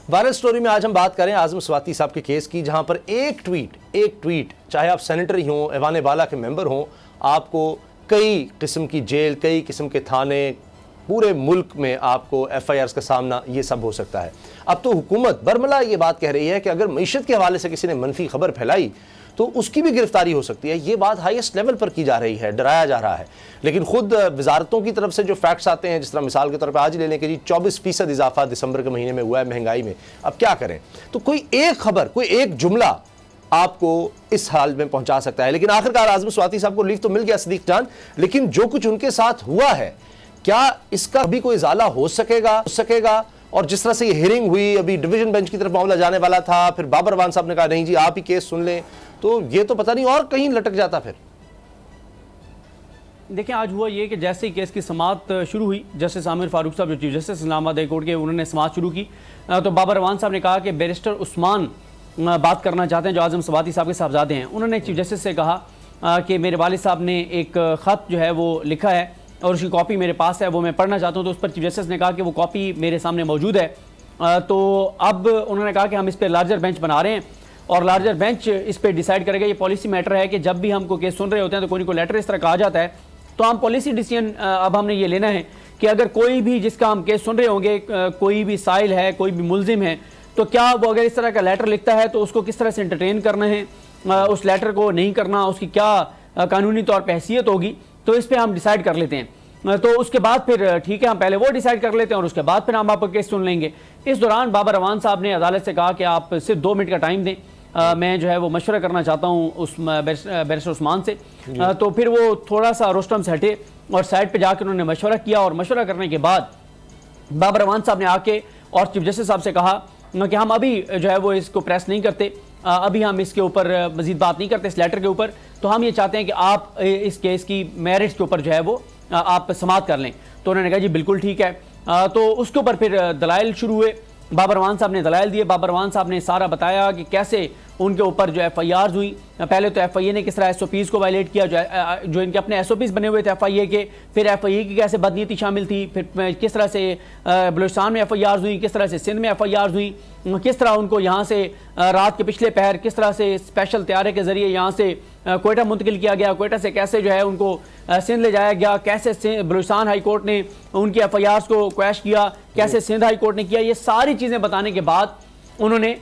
Viral story میں آج ہم بات کریں اعظم سواتی صاحب کے کیس کی، جہاں پر ایک ٹویٹ چاہے آپ سینیٹر ہی ہوں، ایوان بالا کے ممبر ہوں، آپ کو کئی قسم کی جیل، کئی قسم کے تھانے، پورے ملک میں آپ کو ایف آئی آرز کا سامنا یہ سب ہو سکتا ہے۔ اب تو حکومت برملا یہ بات کہہ رہی ہے کہ اگر معیشت کے حوالے سے کسی نے منفی خبر پھیلائی تو اس کی بھی گرفتاری ہو سکتی ہے۔ یہ بات ہائیسٹ لیول پر کی جا رہی ہے، ڈرایا جا رہا ہے، لیکن خود وزارتوں کی طرف سے جو فیکٹس آتے ہیں، جس طرح مثال کے طور پہ آج لے لیں کہ جی 24% اضافہ دسمبر کے مہینے میں ہوا ہے مہنگائی میں، اب کیا کریں؟ تو کوئی ایک خبر، کوئی ایک جملہ آپ کو اس حال میں پہنچا سکتا ہے۔ لیکن آخرکار اعظم سواتی صاحب کو لیو تو مل گیا صدیق جان، لیکن جو کچھ ان کے ساتھ ہوا ہے کیا اس کا بھی کوئی ازالہ ہو سکے گا؟ اور جس طرح سے یہ ہیرنگ ہوئی، ابھی ڈویژن بینچ کی طرف معاملہ جانے والا تھا، پھر بابر اعوان صاحب نے کہا نہیں جی آپ ہی کیس سن لیں، تو یہ تو پتہ نہیں اور کہیں لٹک جاتا پھر۔ دیکھیں آج ہوا یہ کہ جیسے ہی کیس کی سماعت شروع ہوئی، جسٹس عامر فاروق صاحب جو چیف جسٹس اسلام آباد ہائی کورٹ کے، انہوں نے سماعت شروع کی تو بابر اعوان صاحب نے کہا کہ بیرسٹر عثمان بات کرنا چاہتے ہیں جو اعظم سواتی صاحب کے صاحبزادے ہیں۔ انہوں نے چیف جسٹس سے کہا کہ میرے والد صاحب نے ایک خط جو ہے وہ لکھا ہے اور اس کی کاپی میرے پاس ہے، وہ میں پڑھنا چاہتا ہوں، تو اس پر چیف جسٹس نے کہا کہ وہ کاپی میرے سامنے موجود ہے۔ تو اب انہوں نے کہا کہ ہم اس پہ لارجر بینچ بنا رہے ہیں اور لارجر بینچ اس پہ ڈیسائیڈ کرے گا۔ یہ پالیسی میٹر ہے کہ جب بھی ہم کو کیس سن رہے ہوتے ہیں تو کوئی لیٹر اس طرح کہا جاتا ہے تو ہم پالیسی ڈیسیژن اب ہم نے یہ لینا ہے کہ اگر کوئی بھی جس کا ہم کیس سن رہے ہوں گے، کوئی بھی سائل ہے، کوئی بھی ملزم ہے، تو کیا وہ اگر اس طرح کا لیٹر لکھتا ہے تو اس کو کس طرح سے انٹرٹین کرنا ہے، اس لیٹر کو نہیں کرنا، اس کی کیا قانونی طور پہ حیثیت ہوگی، تو اس پہ ہم ڈیسائیڈ کر لیتے ہیں۔ تو اس کے بعد پھر ٹھیک ہے ہم پہلے وہ ڈیسائیڈ کر لیتے ہیں اور اس کے بعد پھر ہم آپ کا کیس سن لیں گے۔ اس دوران بابر اعوان صاحب نے عدالت سے کہا کہ آپ صرف 2 منٹ کا ٹائم دیں، میں جو ہے وہ مشورہ کرنا چاہتا ہوں اس بیرسٹر عثمان سے۔ تو پھر وہ تھوڑا سا روسٹم سے ہٹے اور سائڈ پہ جا کے انہوں نے مشورہ کیا، اور مشورہ کرنے کے بعد بابر اعوان صاحب نے آ کے اور چیف جسٹس صاحب سے کہا کہ ہم ابھی جو ہے وہ اس کو پریس نہیں کرتے، ابھی ہم اس کے اوپر مزید بات نہیں کرتے اس لیٹر کے اوپر، تو ہم یہ چاہتے ہیں کہ آپ اس کیس کی میرٹس کے اوپر جو ہے وہ آپ سماعت کر لیں۔ تو انہوں نے کہا جی بالکل ٹھیک ہے۔ تو اس کے اوپر پھر دلائل شروع ہوئے، بابر اعوان صاحب نے دلائل دیے، بابر اعوان صاحب نے سارا بتایا کہ کیسے ان کے اوپر جو ایف آئی آرز ہوئی۔ پہلے تو ایف آئی اے نے کس طرح ایس او پیز کو وائلیٹ کیا، جو ان کے اپنے ایس او پیز بنے ہوئے تھے ایف آئی اے کے، پھر ایف آئی اے کی کیسے بدنیتی شامل تھی، پھر کس طرح سے بلوچستان میں ایف آئی آرز ہوئی، کس طرح سے سندھ میں ایف آئی آرز ہوئی، کس طرح ان کو یہاں سے رات کے پچھلے پہر کس طرح سے اسپیشل طیارے کے ذریعے یہاں سے کوئٹہ منتقل کیا گیا، کوئٹہ سے کیسے جو ہے ان کو سندھ لے جایا گیا، کیسے بلوچستان ہائی کورٹ نے ان کی ایف آئی آرز کو کویش کیا، کیسے سندھ ہائی کورٹ نے کیا۔ یہ ساری چیزیں بتانے کے بعد انہوں نے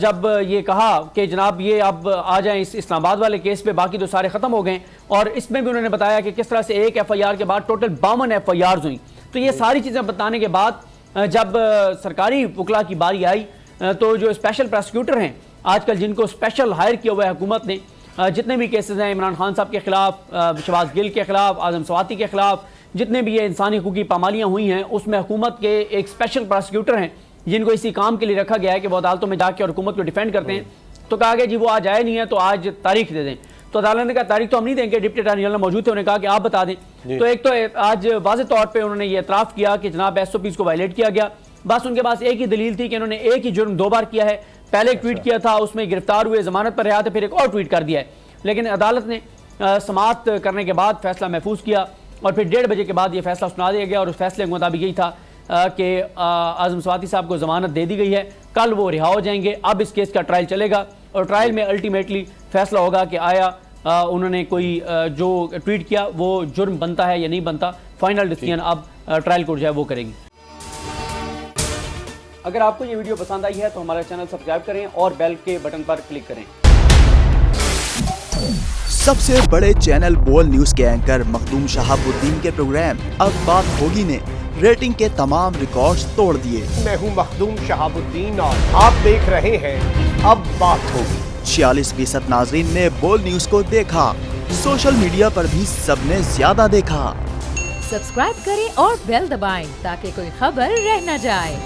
جب یہ کہا کہ جناب یہ اب آ جائیں اس اسلام آباد والے کیس پہ، باقی تو سارے ختم ہو گئے، اور اس میں بھی انہوں نے بتایا کہ کس طرح سے ایک ایف آئی آر کے بعد ٹوٹل 52 ایف آئی آرز ہوئیں۔ تو یہ ساری چیزیں بتانے کے بعد جب سرکاری وکلا کی باری آئی تو جو اسپیشل پراسیکیوٹر ہیں آج کل، جن کو اسپیشل ہائر کیا ہوا ہے حکومت نے، جتنے بھی کیسز ہیں عمران خان صاحب کے خلاف، شہباز گل کے خلاف، اعظم سواتی کے خلاف، جتنے بھی یہ انسانی حقوقی پامالیاں ہوئی ہیں، اس میں حکومت کے ایک اسپیشل پراسیکیوٹر ہیں جن کو اسی کام کے لیے رکھا گیا ہے کہ وہ عدالتوں میں جا کے اور حکومت کو ڈیفینڈ کرتے ہیں۔ تو کہا گیا جی وہ آج آئے نہیں ہیں تو آج تاریخ دے دیں۔ تو عدالت نے کہا تاریخ تو ہم نہیں دیں گے، ڈپٹی اٹارنی جنرل موجود تھے، انہوں نے کہا کہ آپ بتا دیں۔ تو ایک تو آج واضح طور پہ انہوں نے یہ اعتراف کیا کہ جناب ایس او پیز کو وائلیٹ کیا گیا، بس ان کے پاس ایک ہی دلیل تھی کہ انہوں نے ایک ہی جرم 2 بار کیا ہے، پہلے ایک ٹویٹ کیا تھا اس میں گرفتار ہوئے ضمانت پر رہا تھے، پھر ایک اور ٹویٹ کر دیا ہے۔ لیکن عدالت نے سماعت کرنے کے بعد فیصلہ محفوظ کیا اور پھر 1:30 بجے کے بعد یہ فیصلہ سنا دیا گیا، اور اس فیصلے کے مطابق یہی تھا کہ اعظم سواتی صاحب کو ضمانت دے دی گئی ہے، کل وہ رہا ہو جائیں گے۔ اب اس کیس کا ٹرائل چلے گا اور ٹرائل میں الٹیمیٹلی فیصلہ ہوگا کہ آیا انہوں نے کوئی جو ٹویٹ کیا وہ جرم بنتا ہے یا نہیں بنتا۔ فائنل ڈیسیژن اب ٹرائل کورٹ جو ہے وہ کرے گی۔ اگر آپ کو یہ ویڈیو پسند آئی ہے تو ہمارا چینل سبسکرائب کریں اور بیل کے بٹن پر کلک کریں۔ سب سے بڑے چینل بول نیوز کے اینکر مخدوم شہاب الدین کے پروگرام اب بات ہوگی نے ریٹنگ کے تمام ریکارڈز توڑ دیے۔ میں ہوں مخدوم شہاب الدین اور آپ دیکھ رہے ہیں اب بات ہوگی۔ 46% ناظرین نے بول نیوز کو دیکھا، سوشل میڈیا پر بھی سب نے زیادہ دیکھا۔ سبسکرائب کریں اور بیل دبائیں تاکہ کوئی خبر رہ نہ جائے۔